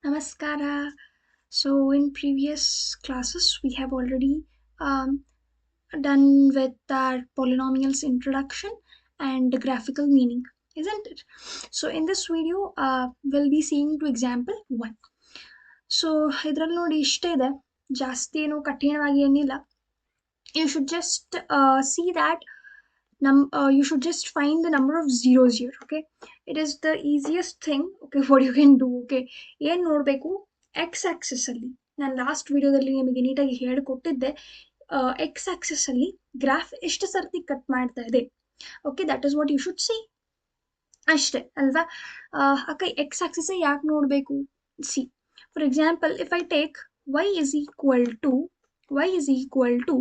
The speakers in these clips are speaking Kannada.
Namaskara. So, in previous classes, we have already um, done with our polynomials introduction and graphical meaning, isn't it? So, in this video, we'll be seeing to example 1. So, ಇದರಲ್ಲಿ ನೋಡಿ ಇಷ್ಟೇ ಇದೆ ಜಾಸ್ತಿ ಏನು ಕಠಿಣವಾಗಿ ಏನಿಲ್ಲ you should just see that you should just find the number of zeros here. Okay, it is the easiest thing. Okay, what you can do. Okay, ಏನು ನೋಡಬೇಕು ಎಕ್ಸ್ ಆಕ್ಸಿಸ್ ಅಲ್ಲಿ ನಾನು ಲಾಸ್ಟ್ ವಿಡಿಯೋದಲ್ಲಿ ನಿಮಗೆ ನೀಟಾಗಿ ಹೇಳಿಕೊಟ್ಟಿದ್ದೆ. ಎಕ್ಸ್ ಆಕ್ಸಿಸ್ ಅಲ್ಲಿ ಗ್ರಾಫ್ ಎಷ್ಟು ಸರ್ತಿ ಕಟ್ ಮಾಡ್ತಾ ಇದೆ. Okay, that is what you should see. ಅಷ್ಟೇ ಅಲ್ವಾ? ಅಕ್ಕ ಎಕ್ಸ್ ಆಕ್ಸಿಸ್ ಯಾಕೆ ನೋಡಬೇಕು? See, for example if I take y is equal to y is equal to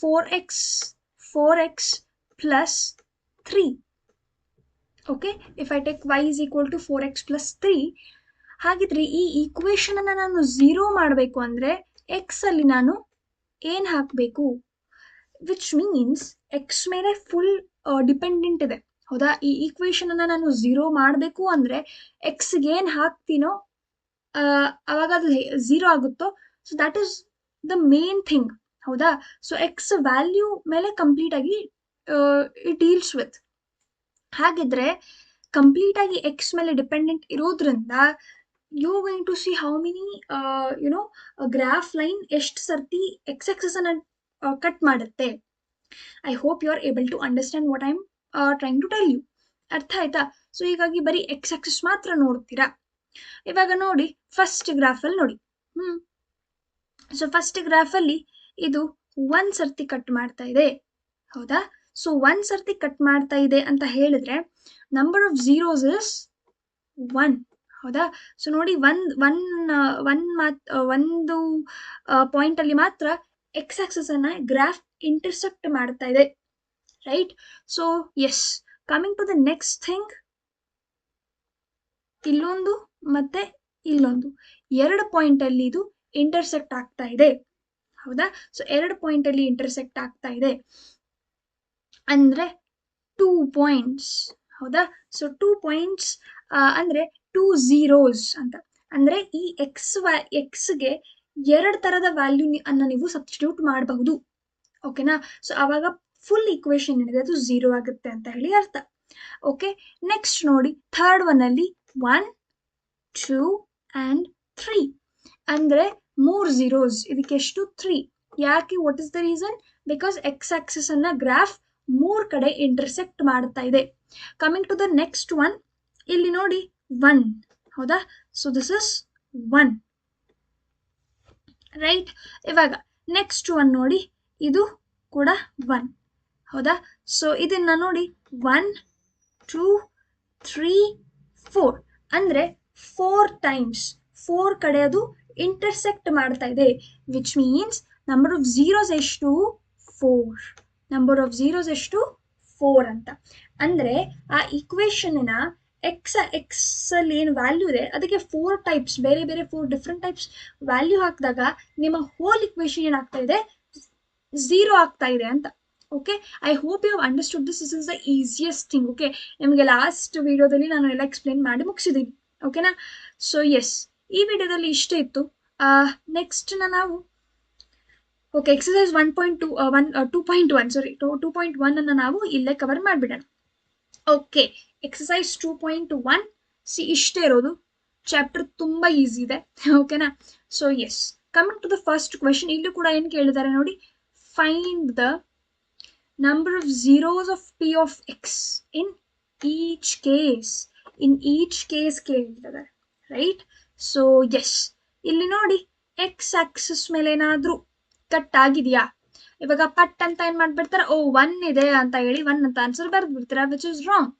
4x 4x plus 3. Okay, if I take y is equal to 4x plus 3, ಹಾಗಿದ್ರೆ ಈ ಈಕ್ವೇಶನ್ ಅನ್ನ ನಾನು ಝೀರೋ ಮಾಡಬೇಕು ಅಂದ್ರೆ ಎಕ್ಸ್ ಅಲ್ಲಿ ನಾನು ಏನ್ ಹಾಕಬೇಕು, ವಿಚ್ ಮೀನ್ಸ್ ಎಕ್ಸ್ ಮೇಲೆ ಫುಲ್ ಡಿಪೆಂಡೆಂಟ್ ಇದೆ. ಹೌದಾ? ಈ ಈಕ್ವೇಶನ್ ಅನ್ನ ನಾನು ಝೀರೋ ಮಾಡಬೇಕು ಅಂದ್ರೆ ಎಕ್ಸ್ಗೆ ಏನ್ ಹಾಕ್ತೀನೋ ಅವಾಗ ಅದು ಝೀರೋ ಆಗುತ್ತೋ. So that is the main thing. ಹೌದಾ? ಸೊ ಎಕ್ಸ್ ವ್ಯಾಲ್ಯೂ ಮೇಲೆ ಕಂಪ್ಲೀಟ್ ಆಗಿ ಇಟ್ ಡೀಲ್ಸ್ ವಿತ್. ಹಾಗಿದ್ರೆ ಕಂಪ್ಲೀಟ್ ಆಗಿ ಎಕ್ಸ್ ಮೇಲೆ ಡಿಪೆಂಡೆಂಟ್ ಇರೋದ್ರಿಂದ you going to see how many graph line ಎಷ್ಟು ಸರ್ತಿ ಎಕ್ಸ್ ಆಕ್ಸಿಸ್ ಅನ್ನ ಕಟ್ ಮಾಡುತ್ತೆ. I hope you are able to understand what I am trying to tell you. ಅರ್ಥ ಆಯ್ತಾ? ಸೊ ಹೀಗಾಗಿ ಬರೀ ಎಕ್ಸ್ ಆಕ್ಸಿಸ್ ಮಾತ್ರ ನೋಡ್ತೀರಾ. ಇವಾಗ ನೋಡಿ ಫಸ್ಟ್ ಗ್ರಾಫ್ ಅಲ್ಲಿ ನೋಡಿ. ಸೊ ಫಸ್ಟ್ ಗ್ರಾಫ್ ಅಲ್ಲಿ ಇದು ಒಂದ್ ಸರ್ತಿ ಕಟ್ ಮಾಡ್ತಾ ಇದೆ. ಹೌದಾ? ಸೊ ಒಂದ್ ಸರ್ತಿ ಕಟ್ ಮಾಡ್ತಾ ಇದೆ ಅಂತ ಹೇಳಿದ್ರೆ ನಂಬರ್ ಆಫ್ ಝೀರೋಸ್ ಇಸ್ 1. ಹೌದಾ? ಸೊ ನೋಡಿ ಒಂದು ಪಾಯಿಂಟ್ ಅಲ್ಲಿ ಮಾತ್ರ ಎಕ್ಸ್ ಆಕ್ಸಿಸ್ ಅನ್ನ ಗ್ರಾಫ್ ಇಂಟರ್ಸೆಕ್ಟ್ ಮಾಡ್ತಾ ಇದೆ. Right? So yes, coming to the next thing, ಇಲ್ಲೊಂದು ಮತ್ತೆ ಇಲ್ಲೊಂದು ಎರಡು ಪಾಯಿಂಟ್ ಅಲ್ಲಿ ಇದು ಇಂಟರ್ಸೆಕ್ಟ್ ಆಗ್ತಾ ಇದೆ. ಹೌದಾ? ಸೊ ಎರಡು ಪಾಯಿಂಟ್ ಅಲ್ಲಿ ಇಂಟರ್ಸೆಕ್ಟ್ ಆಗ್ತಾ ಇದೆ ಅಂದ್ರೆ 2 ಪಾಯಿಂಟ್ಸ್. ಹೌದಾ? ಸೊ 2 ಪಾಯಿಂಟ್ಸ್ ಅಂದ್ರೆ 2 ಝೀರೋಸ್ ಅಂತ. ಅಂದ್ರೆ ಈ ಎಕ್ಸ್ಗೆ ಎರಡು ತರದ ವ್ಯಾಲ್ಯೂ ಅನ್ನ ನೀವು ಸಬ್ಸ್ಟಿಟ್ಯೂಟ್ ಮಾಡಬಹುದು. ಓಕೆನಾ? ಸೊ ಅವಾಗ ಫುಲ್ ಈಕ್ವೇಶನ್ ಏನಿದೆ ಅದು ಝೀರೋ ಆಗುತ್ತೆ ಅಂತ ಹೇಳಿ ಅರ್ಥ. ಓಕೆ, ನೆಕ್ಸ್ಟ್ ನೋಡಿ ಥರ್ಡ್ ಒನ್ ಅಲ್ಲಿ 1 2 and 3 ಅಂದ್ರೆ 3 ಝೀರೋಸ್. ಇದಕ್ಕೆ ಎಷ್ಟು? 3. ಯಾಕೆ? What is the reason? Because x axis ಅನ್ನ ಗ್ರಾಫ್ 3 ಕಡೆ ಇಂಟರ್ಸೆಕ್ಟ್ ಮಾಡ್ತಾ ಇದೆ. Coming to the next one, ಇಲ್ಲಿ ನೋಡಿ 1. ಹೌದಾ? So this is 1. ರೈಟ್? ಇವಾಗ ನೆಕ್ಸ್ಟ್ ಒನ್ ನೋಡಿ, ಇದು ಕೂಡ 1. ಹೌದಾ? ಸೊ ಇದನ್ನ ನೋಡಿ 1 2 3 4 ಅಂದ್ರೆ 4 ಟೈಮ್ಸ್ 4 ಕಡೆ ಅದು ಇಂಟರ್ಸೆಕ್ಟ್ ಮಾಡ್ತಾ ಇದೆ. Which means number of zeros ಎಷ್ಟು? 4. ನಂಬರ್ ಆಫ್ ಝೀರೋಸ್ ಎಷ್ಟು? 4 ಅಂತ. ಅಂದ್ರೆ ಆ ಈಕ್ವೇಶನ್ ಎಕ್ಸ್ ಅಲ್ಲಿ ಏನು ವ್ಯಾಲ್ಯೂ ಇದೆ ಅದಕ್ಕೆ 4 ಟೈಪ್ಸ್, ಬೇರೆ ಬೇರೆ 4 ಡಿಫ್ರೆಂಟ್ ಟೈಪ್ಸ್ ವ್ಯಾಲ್ಯೂ ಹಾಕಿದಾಗ ನಿಮ್ಮ ಹೋಲ್ ಈಕ್ವೇಶನ್ ಏನಾಗ್ತಾ ಇದೆ? ಝೀರೋ ಆಗ್ತಾ ಇದೆ ಅಂತ. Okay, I hope you have understood this. This is the easiest thing. Okay, ನಿಮಗೆ ಲಾಸ್ಟ್ ವಿಡಿಯೋದಲ್ಲಿ ನಾನು ಎಲ್ಲ ಎಕ್ಸ್ಪ್ಲೇನ್ ಮಾಡಿ ಮುಗಿಸಿದ್ದೀನಿ. ಓಕೆನಾ? ಸೊ ಎಸ್, ಈ ವಿಡಿಯೋದಲ್ಲಿ ಇಷ್ಟೇ ಇತ್ತು. ನೆಕ್ಸ್ಟ್ ನಾವು ಓಕೆ ಎಕ್ಸಸೈಸ್ 2.1 ಸಾರಿ 2.1 ಅನ್ನ ನಾವು ಇಲ್ಲೇ ಕವರ್ ಮಾಡಿಬಿಡೋಣ. ಓಕೆ, ಎಕ್ಸಸೈಸ್ 2.1 ಸಿ ಇಷ್ಟೇ ಇರೋದು. ಚಾಪ್ಟರ್ ತುಂಬಾ ಈಸಿ ಇದೆ. ಓಕೆನಾ? So yes, coming to the first question, ಇಲ್ಲೂ ಕೂಡ ಏನು ಕೇಳಿದ್ದಾರೆ ನೋಡಿ, find the number of zeros of p of x in each case. in each case ಕೇಳಿದ್ದಾರೆ. ರೈಟ್? ಸೊ ಎಸ್, ಇಲ್ಲಿ ನೋಡಿ ಎಕ್ಸ್ ಆಕ್ಸಿಸ್ ಮೇಲೆ ಏನಾದ್ರೂ ಕಟ್ ಆಗಿದೆಯಾ? ಇವಾಗ ಪಟ್ ಅಂತ ಏನ್ ಮಾಡ್ಬಿಡ್ತಾರ, ಓ 1 ಇದೆ ಅಂತ ಹೇಳಿ 1 ಅಂತ ಆನ್ಸರ್ ಬರ್ದ್ ಬಿಡ್ತೀರಾ, which is wrong.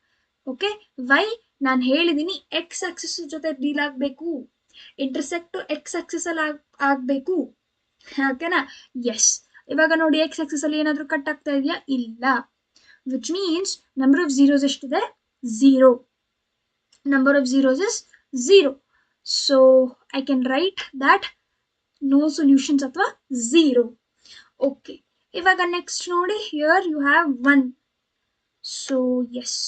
Okay, why? ನಾನು ಹೇಳಿದೀನಿ ಎಕ್ಸ್ ಆಕ್ಸಿಸ್ ಜೊತೆ ಡೀಲ್ ಆಗ್ಬೇಕು, ಇಂಟರ್ಸೆಕ್ಟ್ ಎಕ್ಸ್ ಆಕ್ಸಿಸ್ ಅಲ್ಲಿ ಆಗ್ಬೇಕು. ಓಕೆನಾ? ಎಸ್, ಇವಾಗ ನೋಡಿ ಎಕ್ಸ್ ಆಕ್ಸಿಸ್ ಅಲ್ಲಿ ಏನಾದ್ರೂ ಕಟ್ ಆಗ್ತಾ ಇದೆಯಾ? ಇಲ್ಲ. Which means number of zeros ಎಷ್ಟಿದೆ? 0. Number of zeros is 0. So I can write that no solutions ಅಥವಾ 0. ಓಕೆ, ಇವಾಗ ನೆಕ್ಸ್ಟ್ ನೋಡಿ, here you have 1. So yes,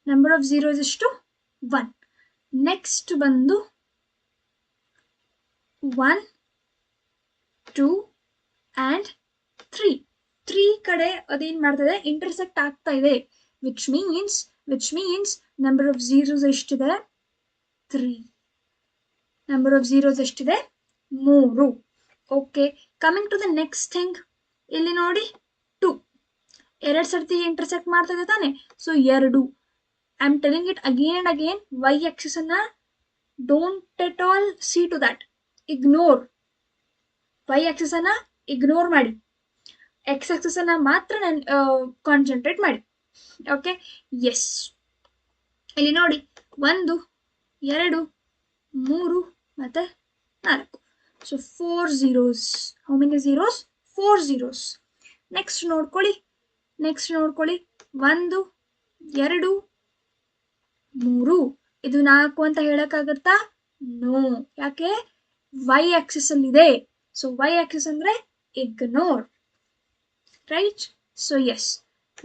number of zeros ಎಷ್ಟು? 1. ನೆಕ್ಸ್ಟ್ ಬಂದು 1, 2 and 3. 3 ಕಡೆ ಅದೇನ್ ಮಾಡ್ತದೆ, ಇಂಟರ್ಸೆಕ್ಟ್ ಆಗ್ತಾ ಇದೆ. Which means number of zeros ಎಷ್ಟಿದೆ? 3. ನಂಬರ್ ಆಫ್ ಝೀರೋಸ್ ಎಷ್ಟಿದೆ? 3. Okay, coming to the next thing. ಇಲ್ಲಿ ನೋಡಿ 2 ಎರಡು ಸರ್ತಿ ಇಂಟರ್ಸೆಕ್ಟ್ ಮಾಡ್ತದೆ ತಾನೆ, so 2. I am telling it again and again. Y axis ಅನ್ನ don't at all see to that, ignore. Y axis ಅನ್ನ ಇಗ್ನೋರ್ ಮಾಡಿ, ಎಕ್ಸ್ ಆಕ್ಸಿಸ್ ಅನ್ನ ಮಾತ್ರ ಕಾನ್ಸಂಟ್ರೇಟ್ ಮಾಡಿ. Okay, yes. ಇಲ್ಲಿ ನೋಡಿ 1, 2, 3 ಮತ್ತೆ 4. So 4 zeros. How many zeros? 4 zeros. Next ನೋಡ್ಕೊಳ್ಳಿ 1, 2, 3. ಇದು 4 ಅಂತ ಹೇಳಕ್ಕಾಗತ್ತಾ? ನೋ. ಯಾಕೆ? ವೈ ಆಕ್ಸಿಸ್ ಅಲ್ಲಿ ಇದೆ. ಸೊ ವೈ ಆಕ್ಸಿಸ್ ಅಂದ್ರೆ ignore, right? So yes,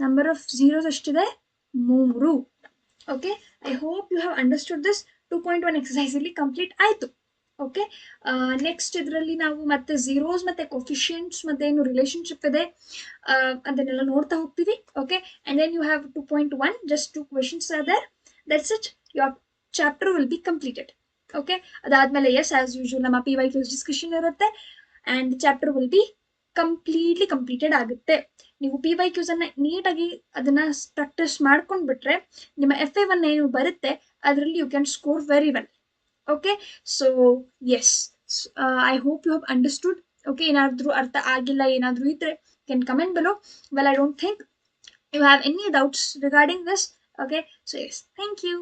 number of zeros ಎಷ್ಟಿದೆ? 3. Okay, I hope you have understood this. 2.1 exercise ಇಲ್ಲಿ ಕಂಪ್ಲೀಟ್ ಆಯ್ತು. ಓಕೆ, ನೆಕ್ಸ್ಟ್ ಇದರಲ್ಲಿ ನಾವು ಮತ್ತೆ ಝೀರೋಸ್ ಮತ್ತೆ ಕೊಫಿಷಿಯಂಟ್ಸ್ ಮತ್ತೆ ಏನು ರಿಲೇಶನ್ಶಿಪ್ ಇದೆ ಅದನ್ನೆಲ್ಲ ನೋಡ್ತಾ ಹೋಗ್ತೀವಿ. Okay, and then you have 2.1, just 2 questions are there. That's it, your chapter will be completed. Okay, ಅದಾದ್ಮೇಲೆ ಎಸ್ ಆಸ್ ಯೂಶುವಲ್ ನಮ್ಮ PY ಕ್ಯೂಸ್ ಡಿಸ್ಕಷನ್ ಇರುತ್ತೆ and chapter will be completely completed ಆಗುತ್ತೆ. ನೀವು PY ಕ್ಯೂಸ್ ಅನ್ನ ನೀಟಾಗಿ ಅದನ್ನ ಪ್ರಾಕ್ಟೀಸ್ ಮಾಡ್ಕೊಂಡ್ಬಿಟ್ರೆ ನಿಮ್ಮ FA1 ಏನು ಬರುತ್ತೆ ಅದರಲ್ಲಿ you can score very well. Okay, so yes, I hope you have understood. Okay, ಏನಾದರೂ ಅರ್ಥ ಆಗಿಲ್ಲ ಏನಾದರೂ ಇದ್ರೆ can comment below. Well, I don't think you have any doubts regarding this. Okay, so yes, thank you.